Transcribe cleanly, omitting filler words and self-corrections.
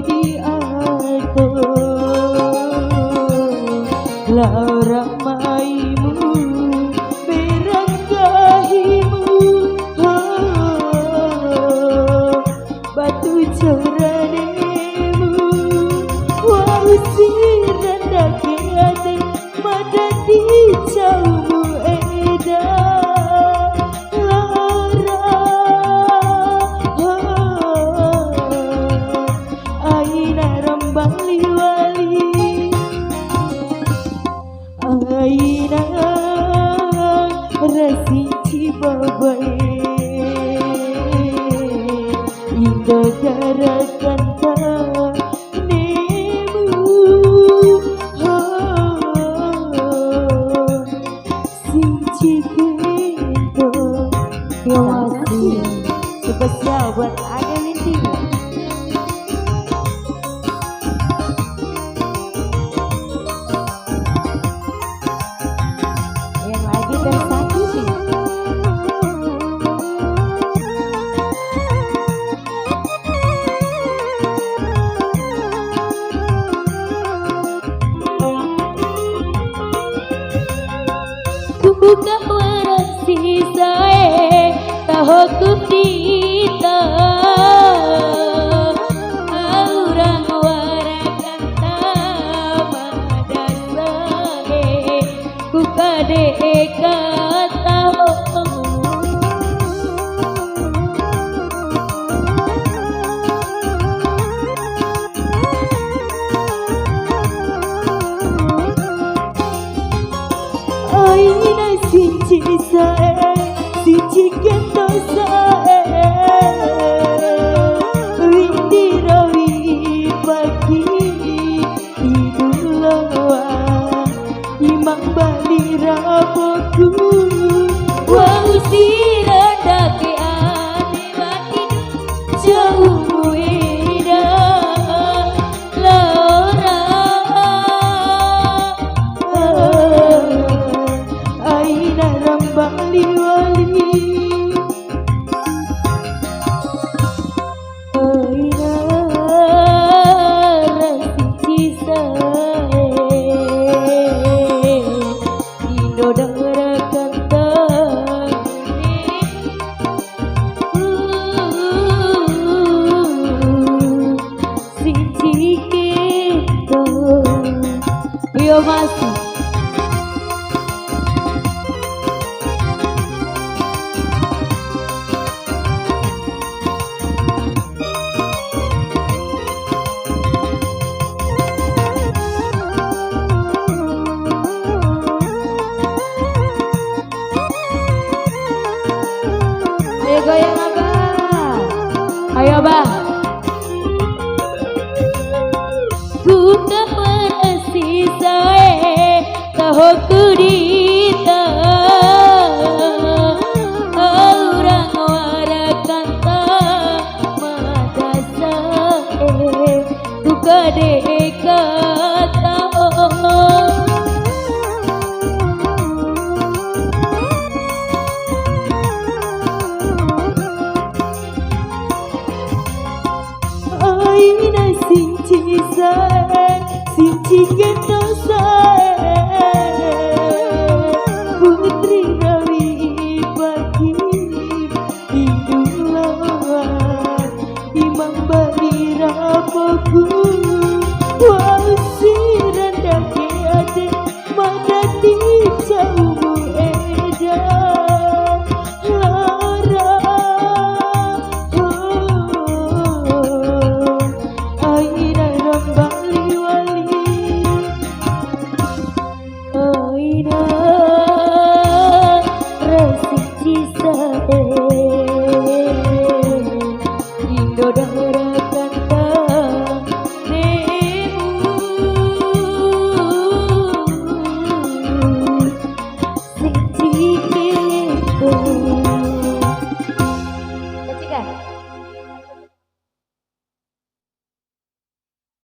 di atas Laura maimu beranggahimu batu coranemu wau siran dake ade madati jauhmu eda Laura aina rambang liwali aina rasi cibabai indah gara kanta nemu sinci kento terima kasih spesial buat Ade Lindy. Yang lagi tersakiti buka warasi sae tahu kudita orang warakanta madasa ku kade kata aina sinci sae sinci kento sae windy rawi pagi idulawa imang bali raboku wau siradake ane makin jauh eda Laura aina rambang liwali aina rasi cisae indo dangarakan sinci kento yo masih ayo goyang abang, ayo bang. Ku keperasi sae tahu kudita orang warakanta madasa ku kade kata aina sinci sae sinci kento sae putri rawi pagi idulawan imam bali raboku